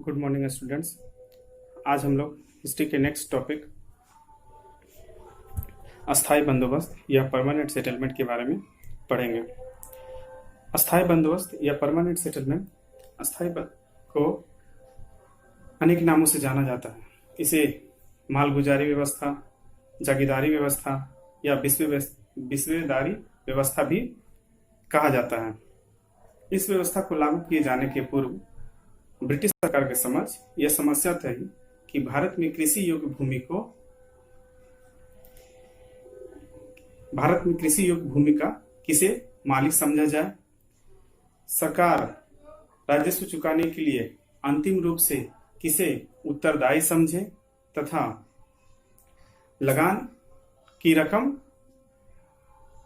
Good morning students. आज हम लोग हिस्ट्री के नेक्स्ट टॉपिक अस्थाई बंदोबस्त या परमानेंट सेटलमेंट के बारे में पढ़ेंगे। अस्थाई बंदोबस्त या परमानेंट सेटलमेंट को अनेक नामों से जाना जाता है। इसे मालगुजारी व्यवस्था, जागीरदारी व्यवस्था या विस्वेदारी व्यवस्था भी कहा जाता है। इस व्यवस्था को लागू किए जाने के पूर्व ब्रिटिश सरकार के समझ यह समस्या थी कि भारत में कृषि योग्य भूमि का किसे मालिक समझा जाए। सरकार राजस्व चुकाने के लिए अंतिम रूप से किसे उत्तरदायी समझे तथा लगान की रकम,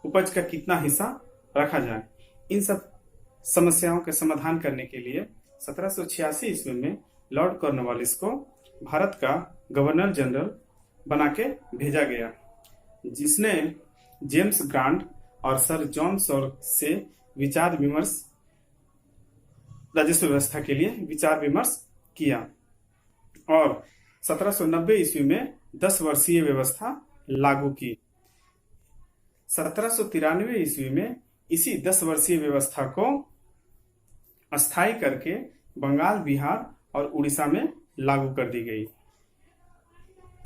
उपज का कितना हिस्सा रखा जाए। इन सब समस्याओं के समाधान करने के लिए 1786 ईस्वी में लॉर्ड कॉर्नवालिस को भारत का गवर्नर जनरल बना के भेजा गया, जिसने जेम्स ग्रांट और सर जॉन सॉल्क से राजस्व व्यवस्था के लिए विचार विमर्श किया और 1790 ईस्वी में 10 वर्षीय व्यवस्था लागू की। 1793 ईस्वी में इसी 10 वर्षीय व्यवस्था को अस्थायी करके बंगाल, बिहार और उड़ीसा में लागू कर दी गई।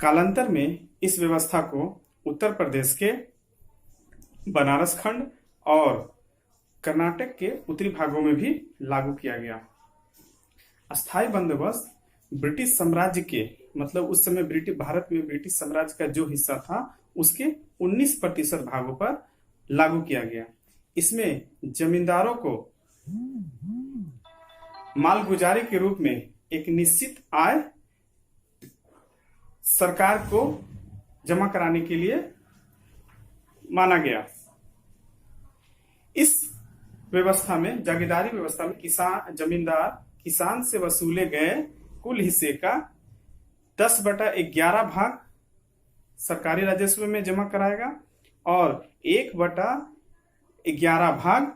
कालांतर में इस व्यवस्था को उत्तर प्रदेश के बनारस खंड और कर्नाटक के उत्तरी भागों में भी लागू किया गया। अस्थायी बंदोबस्त ब्रिटिश साम्राज्य के मतलब उस समय भारत में ब्रिटिश साम्राज्य का जो हिस्सा था उसके 19% भागों पर लागू किया गया। इसमें जमींदारों को मालगुजारी के रूप में एक निश्चित आय सरकार को जमा कराने के लिए माना गया। इस व्यवस्था में, जागीरदारी व्यवस्था में, जमींदार किसान से वसूले गए कुल हिस्से का 10/11 भाग सरकारी राजस्व में जमा कराएगा और 1/11 भाग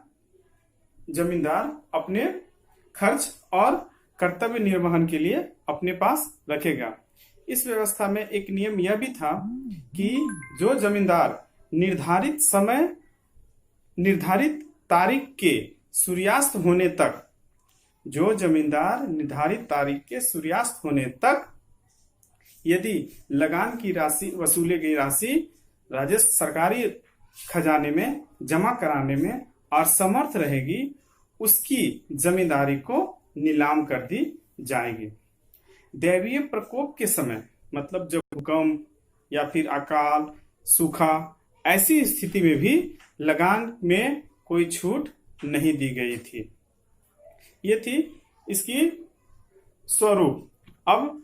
जमींदार अपने खर्च और कर्तव्य निर्वहन के लिए अपने पास रखेगा। इस व्यवस्था में एक नियम यह भी था कि जो जमींदार निर्धारित तारीख के सूर्यास्त होने तक यदि लगान की राशि वसूली गई राशि राजस्व सरकारी खजाने में जमा कराने में असमर्थ रहेगी, उसकी जमींदारी को नीलाम कर दी जाएगी। दैवीय प्रकोप के समय, मतलब जब भूकंप या फिर अकाल, सूखा, ऐसी स्थिति में भी लगान में कोई छूट नहीं दी गई थी। ये थी इसकी स्वरूप। अब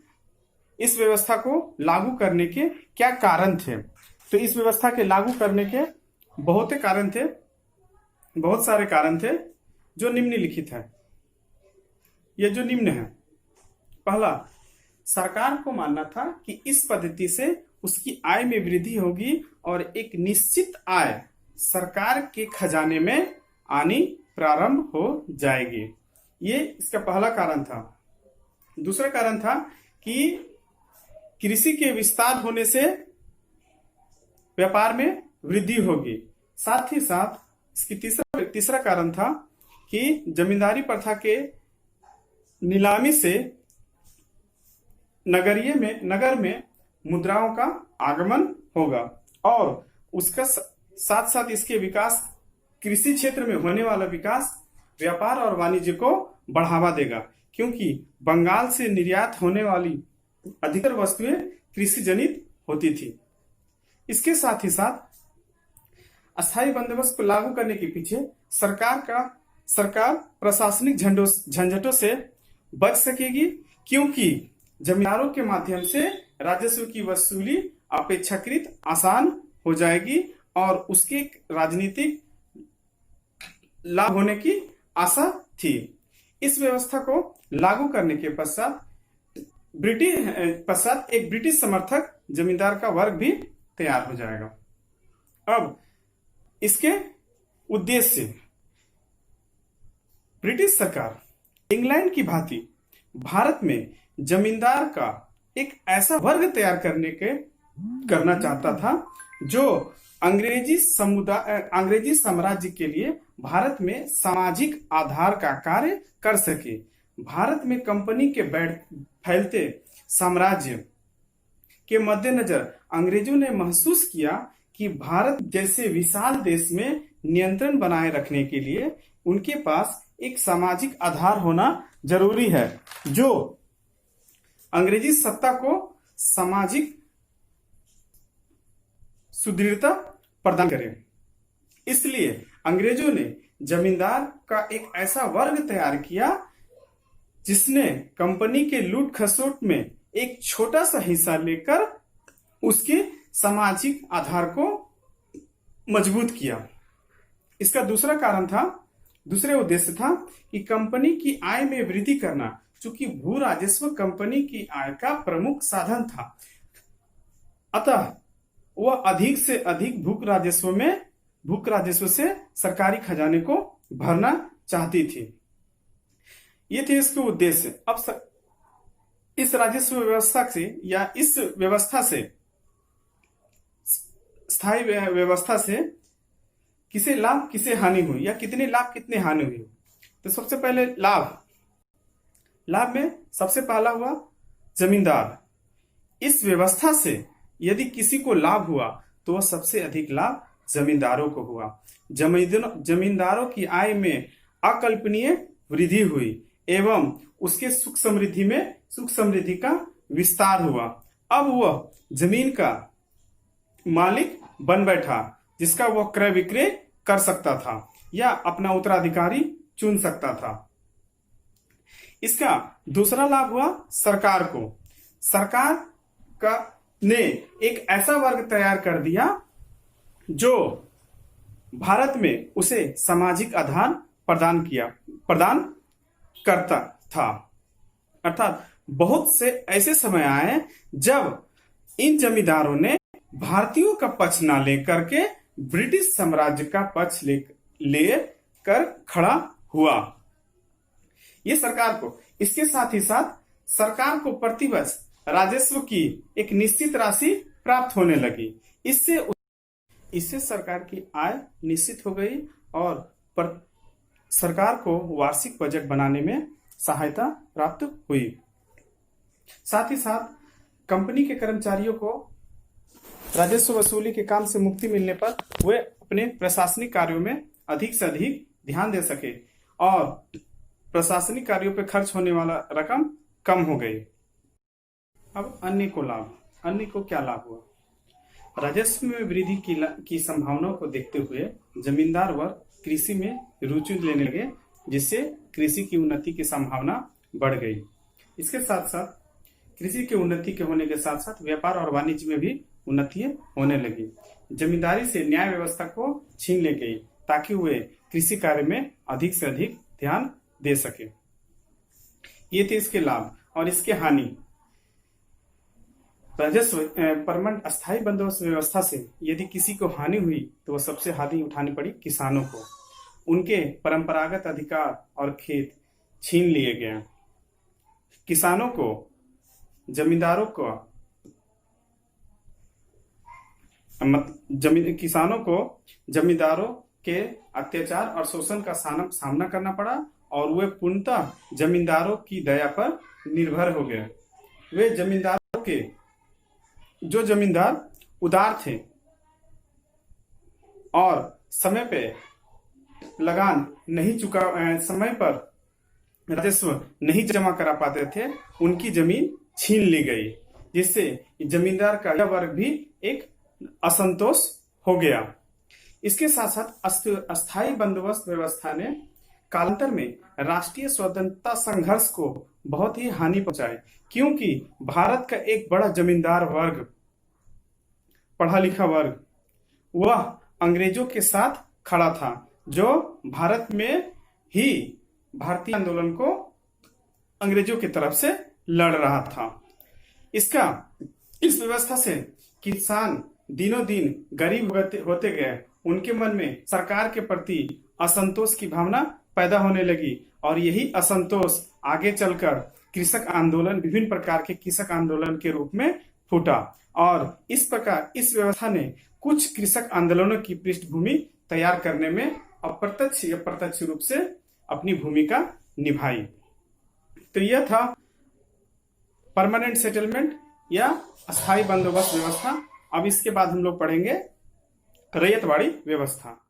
इस व्यवस्था को लागू करने के क्या कारण थे? तो इस व्यवस्था के लागू करने के बहुत सारे कारण थे जो निम्नलिखित है। ये जो निम्न है, पहला, सरकार को मानना था कि इस पद्धति से उसकी आय में वृद्धि होगी और एक निश्चित आय सरकार के खजाने में आनी प्रारंभ हो जाएगी। ये इसका पहला कारण था। दूसरा कारण था कि कृषि के विस्तार होने से व्यापार में वृद्धि होगी। साथ ही साथ इसकी तीसरा कारण था कि जमींदारी प्रथा के नीलामी से नगर में मुद्राओं का आगमन होगा और उसका साथ साथ इसके विकास, कृषि क्षेत्र में होने वाला विकास व्यापार और वाणिज्य को बढ़ावा देगा, क्योंकि बंगाल से निर्यात होने वाली अधिकतर वस्तुएं कृषि जनित होती थी। इसके साथ ही साथ अस्थायी बंदोबस्त को लागू करने के पीछे सरकार प्रशासनिक झंझटों से बच सकेगी, क्योंकि जमींदारों के माध्यम से राजस्व की वसूली अपेक्षाकृत आसान हो जाएगी और उसके राजनीतिक लाभ होने की आशा थी। इस व्यवस्था को लागू करने के पश्चात एक ब्रिटिश समर्थक जमींदार का वर्ग भी तैयार हो जाएगा। अब इसके उद्देश्य, ब्रिटिश सरकार इंग्लैंड की भांति भारत में जमींदार का एक ऐसा वर्ग तैयार करना चाहता था जो अंग्रेजी साम्राज्य के लिए भारत में सामाजिक आधार का कार्य कर सके। भारत में कंपनी के फैलते साम्राज्य के मद्देनजर अंग्रेजों ने महसूस किया कि भारत जैसे विशाल देश में नियंत्रण बनाए रखने के लिए उनके पास एक सामाजिक आधार होना जरूरी है जो अंग्रेजी सत्ता को सामाजिक सुदृढ़ता प्रदान करे। इसलिए अंग्रेजों ने जमींदार का एक ऐसा वर्ग तैयार किया जिसने कंपनी के लूट खसोट में एक छोटा सा हिस्सा लेकर उसके सामाजिक आधार को मजबूत किया। इसका दूसरे उद्देश्य था कि कंपनी की आय में वृद्धि करना, चूंकि भू राजस्व कंपनी की आय का प्रमुख साधन था, अतः वह अधिक से अधिक भूख राजस्व से सरकारी खजाने को भरना चाहती थी। ये थे इसके उद्देश्य। अब इस राजस्व व्यवस्था से या इस व्यवस्था से स्थायी व्यवस्था से किसे लाभ किसे हानि हुई या कितने लाभ कितने हानि हुई। तो सबसे पहले लाभ में सबसे पहला हुआ जमींदार। इस व्यवस्था से यदि किसी को लाभ हुआ तो वह सबसे अधिक लाभ जमींदारों को हुआ। जमींदारों की आय में अकल्पनीय वृद्धि हुई एवं उसके सुख समृद्धि का विस्तार हुआ। अब वह जमीन का मालिक बन बैठा जिसका वह क्रय विक्रय कर सकता था या अपना उत्तराधिकारी चुन सकता था। इसका दूसरा लाभ हुआ सरकार को। सरकार ने एक ऐसा वर्ग तैयार कर दिया जो भारत में उसे सामाजिक आधार प्रदान करता था। अर्थात बहुत से ऐसे समय आए जब इन जमींदारों ने भारतीयों का पक्ष न लेकर के ब्रिटिश साम्राज्य का पक्ष लेकर खड़ा हुआ। ये सरकार को, इसके साथ ही साथ सरकार को प्रतिवर्ष राजस्व की एक निश्चित राशि प्राप्त होने लगी। इससे सरकार की आय निश्चित हो गई और सरकार को वार्षिक बजट बनाने में सहायता प्राप्त हुई। साथ ही साथ कंपनी के कर्मचारियों को राजस्व वसूली के काम से मुक्ति मिलने पर वे अपने प्रशासनिक कार्यों में अधिक से अधिक ध्यान दे सके और प्रशासनिक कार्यों पर खर्च होने वाला रकम कम हो गई। अब अन्य को क्या लाभ हुआ। राजस्व में वृद्धि की संभावनाओं को देखते हुए जमींदार वर्ग कृषि में रुचि लेने लगे, जिससे कृषि की उन्नति की संभावना बढ़ गई। इसके साथ साथ कृषि की उन्नति के होने के साथ साथ व्यापार और वाणिज्य में भी उन्नति होने लगी। जमींदारी से न्याय व्यवस्था को छीन ले गई ताकि वे कृषि कार्य में अधिक से अधिक ध्यान दे सके। ये थे इसके लाभ और इसके हानि। राजस्व परमानेंट अस्थायी बंदोबस्त व्यवस्था से यदि किसी को हानि हुई तो वह सबसे हानि उठानी पड़ी किसानों को। उनके परंपरागत अधिकार और खेत छीन लिए गए। किसानों को जमींदारों के अत्याचार और शोषण का सामना करना पड़ा और वे पूर्णतः जमींदारों की दया पर निर्भर हो गए। वे जमींदार उदार थे और समय पर राजस्व नहीं जमा करा पाते थे, उनकी जमीन छीन ली गई, जिससे जमींदार का यह वर्ग भी एक असंतोष हो गया। इसके साथ साथ अस्थायी बंदोबस्त व्यवस्था ने कालांतर में राष्ट्रीय स्वतंत्रता संघर्ष को बहुत ही हानि पहुंचाई, क्योंकि भारत का एक बड़ा जमींदार वर्ग, पढ़ा लिखा वर्ग, वह अंग्रेजों के साथ खड़ा था, जो भारत में ही भारतीय आंदोलन को अंग्रेजों की तरफ से लड़ रहा था। इस व्यवस्था से किसान दिनों दिन गरीब होते गए। उनके मन में सरकार के प्रति असंतोष की भावना पैदा होने लगी और यही असंतोष आगे चलकर कृषक आंदोलन, विभिन्न प्रकार के कृषक आंदोलन के रूप में फूटा और इस प्रकार इस व्यवस्था ने कुछ कृषक आंदोलनों की पृष्ठभूमि तैयार करने में अप्रत्यक्ष या प्रत्यक्ष रूप से अपनी भूमिका निभाई। तो यह था परमानेंट सेटलमेंट या अस्थायी बंदोबस्त व्यवस्था। अब इसके बाद हम लोग पढ़ेंगे रैयतवाड़ी व्यवस्था।